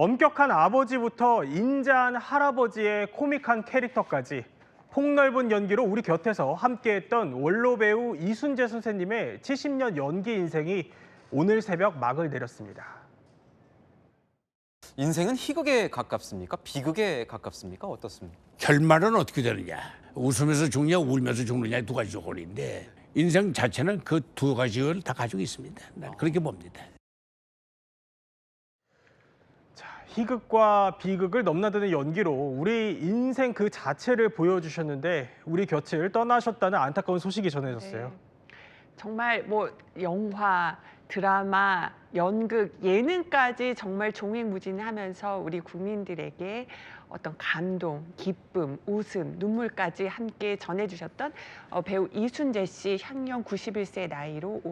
엄격한 아버지부터 인자한 할아버지의 코믹한 캐릭터까지 폭넓은 연기로 우리 곁에서 함께했던 원로 배우 이순재 선생님의 70년 연기 인생이 오늘 새벽 막을 내렸습니다. 인생은 희극에 가깝습니까? 비극에 가깝습니까? 어떻습니까? 결말은 어떻게 되느냐? 웃으면서 죽느냐, 울면서 죽느냐 두 가지 조건인데 인생 자체는 그 두 가지를 다 가지고 있습니다. 난 그렇게 봅니다. 희극과 비극을 넘나드는 연기로 우리 인생 그 자체를 보여주셨는데 우리 곁을 떠나셨다는 안타까운 소식이 전해졌어요. 네. 정말 뭐 영화, 드라마, 연극, 예능까지 정말 종횡무진하면서 우리 국민들에게 어떤 감동, 기쁨, 웃음, 눈물까지 함께 전해주셨던 배우 이순재 씨 향년 91세 나이로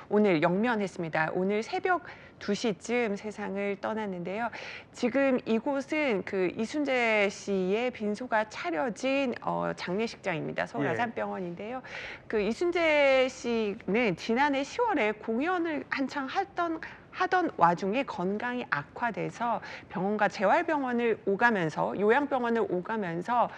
오늘 영면했습니다. 오늘 새벽 2시쯤 세상을 떠났는데요. 지금 이곳은 그 이순재 씨의 빈소가 차려진 장례식장입니다. 서울 예. 아산병원인데요. 그 이순재 씨는 지난해 10월에 공연을 한창 하던 와중에 건강이 악화돼서 병원과 재활병원을 오가면서 요양병원을 오가면서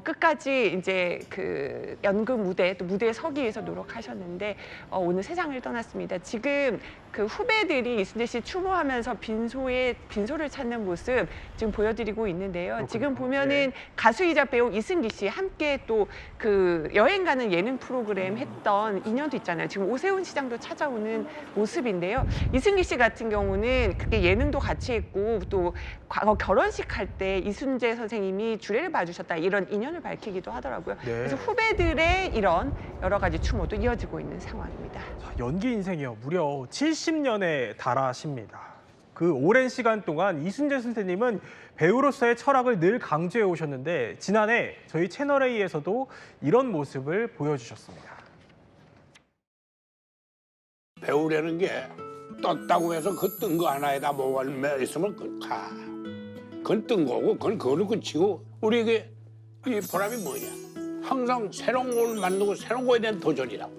끝까지 이제 그 연극 무대 또 무대에 서기 위해서 노력하셨는데 오늘 세상을 떠났습니다. 지금 그 후배들이 이순재 씨 추모하면서 빈소를 찾는 모습 지금 보여드리고 있는데요. 그렇군요. 지금 보면은 예. 가수이자 배우 이승기 씨 함께 또 그 여행 가는 예능 프로그램 했던 인연도 있잖아요. 지금 오세훈 시장도 찾아오는 모습인데요. 이승기 씨 같은 경우는 그게 예능도 같이 했고 또 과거 결혼식 할 때 이순재 선생님이 주례를 봐주셨다 이런 인연을 밝히기도 하더라고요. 네. 그래서 후배들의 이런 여러 가지 추모도 이어지고 있는 상황입니다. 연기 인생이요. 무려 70년에 달하십니다. 그 오랜 시간 동안 이순재 선생님은 배우로서의 철학을 늘 강조해 오셨는데 지난해 저희 채널A에서도 이런 모습을 보여주셨습니다. 배우라는 게 떴다고 해서 그 뜬 거 하나에다 뭐가 있으면 그건 뜬 거고 그건 그걸로 끝이고 우리에게 이 보람이 뭐냐? 항상 새로운 걸 만들고 새로운 거에 대한 도전이라고.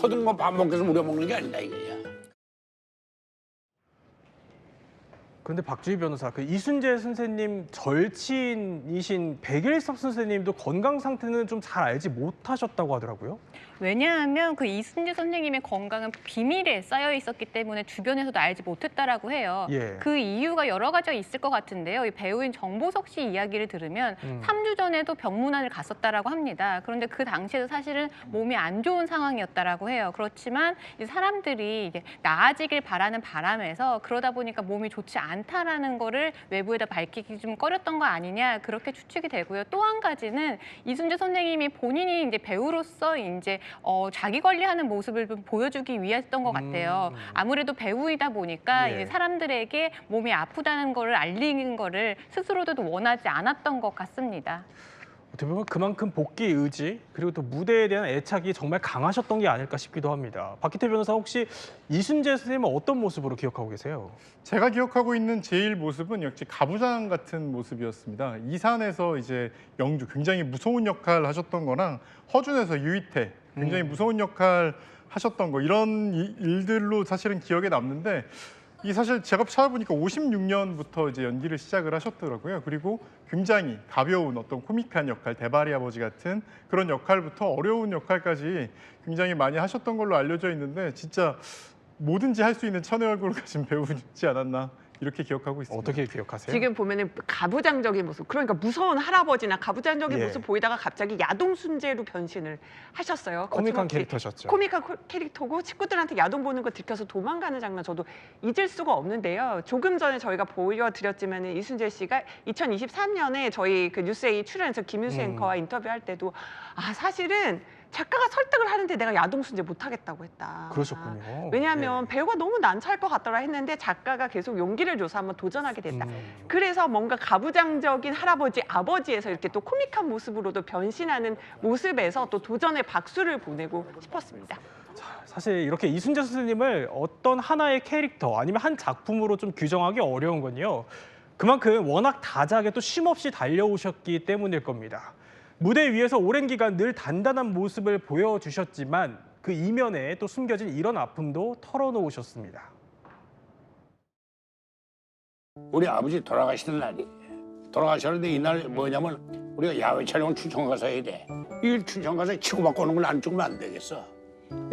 허든 거 밥 먹기 위해서 우려먹는 게 아니다 이거야. 그런데 박주희 변호사, 그 이순재 선생님 절친이신 백일섭 선생님도 건강 상태는 좀 잘 알지 못하셨다고 하더라고요. 왜냐하면 그 이순재 선생님의 건강은 비밀에 쌓여 있었기 때문에 주변에서도 알지 못했다라고 해요. 예. 그 이유가 여러 가지가 있을 것 같은데요. 이 배우인 정보석 씨 이야기를 들으면 3주 전에도 병문안을 갔었다라고 합니다. 그런데 그 당시에도 사실은 몸이 안 좋은 상황이었다라고 해요. 그렇지만 이 사람들이 이제 나아지길 바라는 바람에서 그러다 보니까 몸이 좋지 않다라는 거를 외부에다 밝히기 좀 꺼렸던 거 아니냐 그렇게 추측이 되고요. 또 한 가지는 이순재 선생님이 본인이 이제 배우로서 이제 자기 관리하는 모습을 좀 보여주기 위했던 것 같아요. 아무래도 배우이다 보니까 예. 이제 사람들에게 몸이 아프다는 거를 알리는 거를 스스로도 원하지 않았던 것 같습니다. 어떻게 보면 그만큼 복귀 의지 그리고 또 무대에 대한 애착이 정말 강하셨던 게 아닐까 싶기도 합니다. 박기태 변호사, 혹시 이순재 선생님은 어떤 모습으로 기억하고 계세요? 제가 기억하고 있는 제일 모습은 역시 가부장 같은 모습이었습니다. 이산에서 이제 영주 굉장히 무서운 역할 하셨던 거랑 허준에서 유이태 굉장히 무서운 역할 하셨던 거 이런 일들로 사실은 기억에 남는데 이 사실 제가 찾아보니까 56년부터 이제 연기를 시작을 하셨더라고요. 그리고 굉장히 가벼운 어떤 코믹한 역할, 대바리 아버지 같은 그런 역할부터 어려운 역할까지 굉장히 많이 하셨던 걸로 알려져 있는데 진짜 뭐든지 할 수 있는 천의 얼굴을 가진 배우지 않았나 이렇게 기억하고 있습니다. 어떻게 기억하세요? 지금 보면은 가부장적인 모습, 그러니까 무서운 할아버지나 가부장적인 예. 모습 보이다가 갑자기 야동순재로 변신을 하셨어요. 코믹한 거침없이. 캐릭터셨죠. 코믹한 캐릭터고 친구들한테 야동 보는 거 들켜서 도망가는 장면 저도 잊을 수가 없는데요. 조금 전에 저희가 보여드렸지만 이순재 씨가 2023년에 저희 그 뉴스에 출연해서 김윤수 앵커와 인터뷰할 때도 사실은 작가가 설득을 하는데 내가 야동순재 못하겠다고 했다. 그러셨군요. 왜냐하면 네. 배우가 너무 난처할 것 같더라 했는데 작가가 계속 용기를 줘서 한번 도전하게 됐다. 그래서 뭔가 가부장적인 할아버지, 아버지에서 이렇게 또 코믹한 모습으로도 변신하는 모습에서 또 도전의 박수를 보내고 싶었습니다. 사실 이렇게 이순재 선생님을 어떤 하나의 캐릭터 아니면 한 작품으로 좀 규정하기 어려운 건요. 그만큼 워낙 다작에 또 쉼없이 달려오셨기 때문일 겁니다. 무대 위에서 오랜 기간 늘 단단한 모습을 보여주셨지만 그 이면에 또 숨겨진 이런 아픔도 털어놓으셨습니다. 우리 아버지 돌아가시는 날이. 돌아가셨는데 이날 뭐냐면 우리가 야외 촬영을 춘천 가서 해야 돼. 이 춘천 가서 치고받고 오는 걸 안 찍으면 안 되겠어.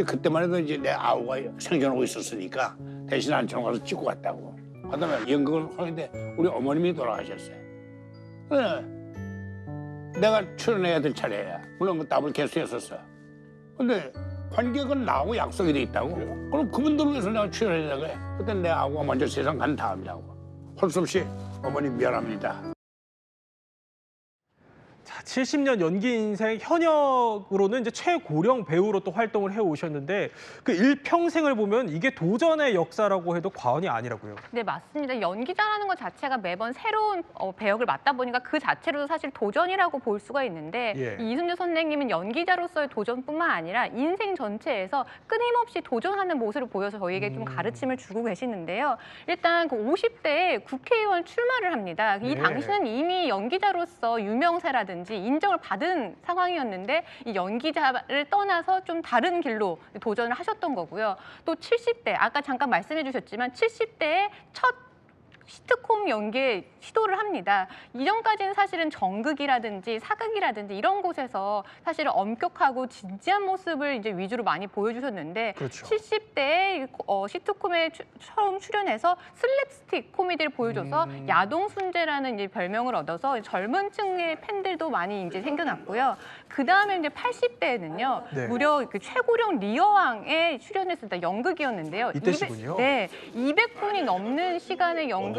그때만 해도 이제 내 아우가 생존하고 있었으니까 대신 안천 가서 찍고 갔다고. 하다가 연극을 하는데 우리 어머님이 돌아가셨어요. 내가 출연해야 될 차례야. 물론 그 답을 개수했었어. 근데 관객은 나하고 약속이 돼 있다고. 그럼 그분들을 위해서 내가 출연하려고 해. 그때 내 아우가 먼저 세상 간 다음이라고. 할 수 없이 어머님 미안합니다. 자, 70년 연기 인생 현역으로는 이제 최고령 배우로 또 활동을 해오셨는데 그 일평생을 보면 이게 도전의 역사라고 해도 과언이 아니라고요. 네, 맞습니다. 연기자라는 것 자체가 매번 새로운 배역을 맡다 보니까 그 자체로도 사실 도전이라고 볼 수가 있는데 예. 이 이순재 선생님은 연기자로서의 도전뿐만 아니라 인생 전체에서 끊임없이 도전하는 모습을 보여서 저희에게 좀 가르침을 주고 계시는데요. 일단 그 50대에 국회의원 출마를 합니다. 이 네. 당시는 이미 연기자로서 유명세라든지 인정을 받은 상황이었는데 이 연기자를 떠나서 좀 다른 길로 도전을 하셨던 거고요. 또 70대, 아까 잠깐 말씀해 주셨지만 70대에 첫 시트콤 연기에 시도를 합니다. 이전까지는 사실은 정극이라든지 사극이라든지 이런 곳에서 사실은 엄격하고 진지한 모습을 이제 위주로 많이 보여주셨는데 그렇죠. 70대에 시트콤에 처음 출연해서 슬랩스틱 코미디를 보여줘서 야동순재라는 이제 별명을 얻어서 젊은 층의 팬들도 많이 이제 생겨났고요. 그 다음에 이제 80대에는요, 네. 무려 그 최고령 리어왕에 출연했습니다. 연극이었는데요. 이때시군요. 네, 200분이 넘는 시간의 연극을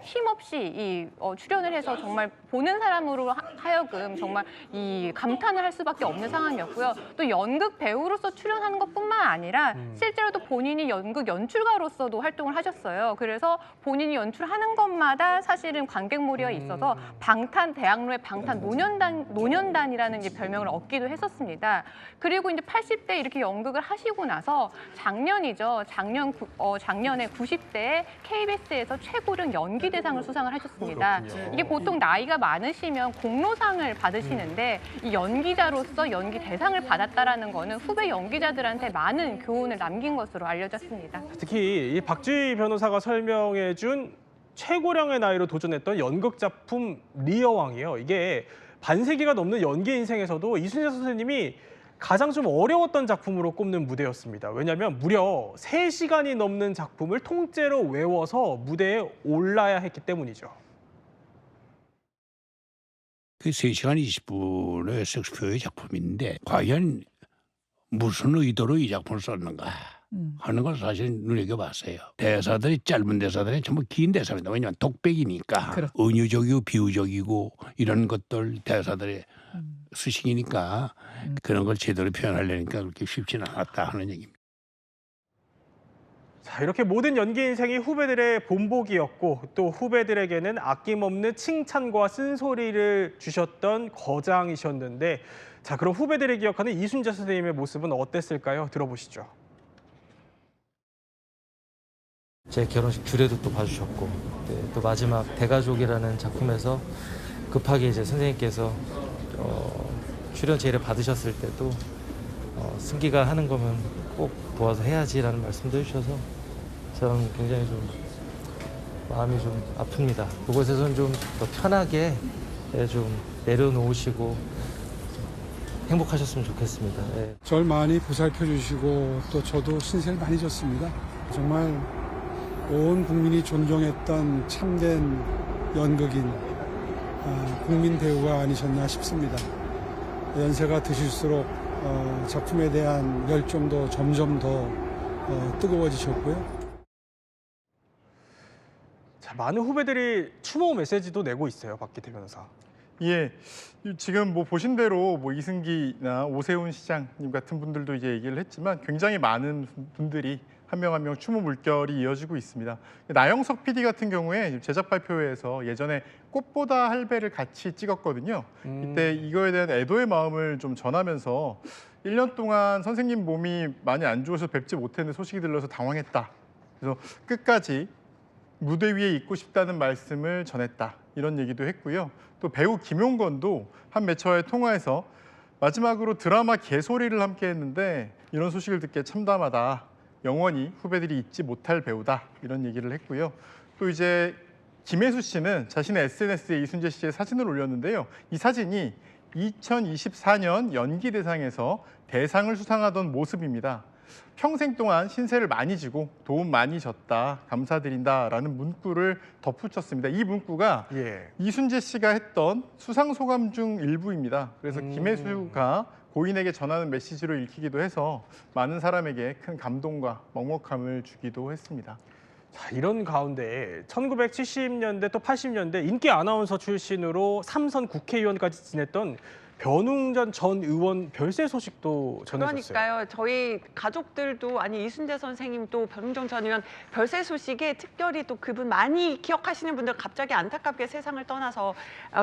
힘없이 출연을 해서 정말 보는 사람으로 하여금 정말 이 감탄을 할 수밖에 없는 상황이었고요. 또 연극 배우로서 출연하는 것뿐만 아니라 실제로 또 본인이 연극 연출가로서도 활동을 하셨어요. 그래서 본인이 연출하는 것마다 사실은 관객몰이가 있어서 방탄대학로의 방탄노년단이라는 이제 별명을 얻기도 했었습니다. 그리고 이제 80대 이렇게 연극을 하시고 나서 작년이죠. 작년에 90대에 KBS에서 최고령 연기대상을 수상을 하셨습니다. 그렇군요. 이게 보통 나이가 많으시면 공로상을 받으시는데 이 연기자로서 연기대상을 받았다라는 거는 후배 연기자들한테 많은 교훈을 남긴 것으로 알려졌습니다. 특히 이 박주희 변호사가 설명해준 최고령의 나이로 도전했던 연극 작품 리어왕이요. 이게 반세기가 넘는 연기 인생에서도 이순재 선생님이 가장 좀 어려웠던 작품으로 꼽는 무대였습니다. 왜냐하면 무려 3시간이 넘는 작품을 통째로 외워서 무대에 올라야 했기 때문이죠. 그 3시간 20분의 섹스피어의 작품인데 과연 무슨 의도로 이 작품을 썼는가 하는 걸 사실 눈여겨봤어요. 대사들이 짧은 대사들이 전부 긴 대사입니다. 왜냐하면 독백이니까 은유적이고 비유적이고 이런 것들 대사들의 수식이니까 그런 걸 제대로 표현하려니까 그렇게 쉽지는 않았다 하는 얘기입니다. 자, 이렇게 모든 연기 인생이 후배들의 본보기였고 또 후배들에게는 아낌없는 칭찬과 쓴소리를 주셨던 거장이셨는데 자, 그럼 후배들이 기억하는 이순재 선생님의 모습은 어땠을까요? 들어보시죠. 제 결혼식 주례도 또 봐주셨고 네, 또 마지막 대가족이라는 작품에서 급하게 이제 선생님께서 출연 제의를 받으셨을 때도 승기가 하는 거면 꼭 도와서 해야지라는 말씀도 해주셔서 저는 굉장히 좀 마음이 좀 아픕니다. 그곳에서는 좀 더 편하게 좀 내려놓으시고 행복하셨으면 좋겠습니다. 네. 절 많이 보살펴 주시고 또 저도 신세를 많이 졌습니다. 정말 온 국민이 존경했던 참된 연극인 국민 배우가 아니셨나 싶습니다. 연세가 드실수록 작품에 대한 열정도 점점 더 뜨거워지셨고요. 자, 많은 후배들이 추모 메시지도 내고 있어요, 박기태 변호사. 예, 지금 뭐 보신 대로 뭐 이승기나 오세훈 시장님 같은 분들도 이제 얘기를 했지만 굉장히 많은 분들이 한 명 한 명 추모 물결이 이어지고 있습니다. 나영석 PD 같은 경우에 제작 발표회에서 예전에 꽃보다 할배를 같이 찍었거든요. 이때 이거에 대한 애도의 마음을 좀 전하면서 1년 동안 선생님 몸이 많이 안 좋아서 뵙지 못했는데 소식이 들려서 당황했다. 그래서 끝까지 무대 위에 있고 싶다는 말씀을 전했다. 이런 얘기도 했고요. 또 배우 김용건도 한 매체와의 통화에서 마지막으로 드라마 개소리를 함께 했는데 이런 소식을 듣기에 참담하다. 영원히 후배들이 잊지 못할 배우다. 이런 얘기를 했고요. 또 이제 김혜수 씨는 자신의 SNS에 이순재 씨의 사진을 올렸는데요. 이 사진이 2024년 연기대상에서 대상을 수상하던 모습입니다. 평생 동안 신세를 많이 지고 도움 많이 줬다, 감사드린다라는 문구를 덧붙였습니다. 이 문구가 예. 이순재 씨가 했던 수상 소감 중 일부입니다. 그래서 김혜수가 고인에게 전하는 메시지로 읽히기도 해서 많은 사람에게 큰 감동과 먹먹함을 주기도 했습니다. 자, 이런 가운데 1970년대 또 80년대 인기 아나운서 출신으로 3선 국회의원까지 지냈던 변웅전 전 의원 별세 소식도 전해졌어요. 그러니까요. 저희 가족들도 아니 이순재 선생님도 변웅정 전 의원 별세 소식에 특별히 또 그분 많이 기억하시는 분들 갑자기 안타깝게 세상을 떠나서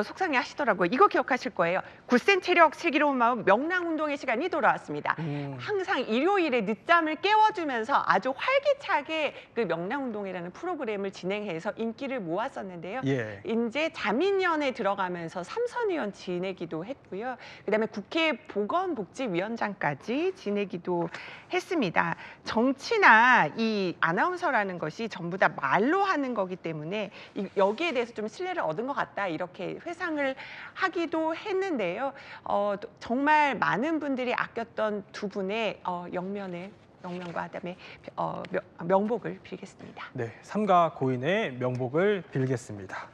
속상해하시더라고요. 이거 기억하실 거예요. 굳센 체력, 슬기로운 마음, 명랑운동의 시간이 돌아왔습니다. 항상 일요일에 늦잠을 깨워주면서 아주 활기차게 그 명랑운동이라는 프로그램을 진행해서 인기를 모았었는데요. 예. 이제 자민련에 들어가면서 3선 의원 지내기도 했고요. 그다음에 국회 보건복지위원장까지 지내기도 했습니다. 정치나 이 아나운서라는 것이 전부 다 말로 하는 거기 때문에 여기에 대해서 좀 신뢰를 얻은 것 같다 이렇게 회상을 하기도 했는데요. 정말 많은 분들이 아꼈던 두 분의 영면과 그다음에 명복을 빌겠습니다. 네, 삼가 고인의 명복을 빌겠습니다.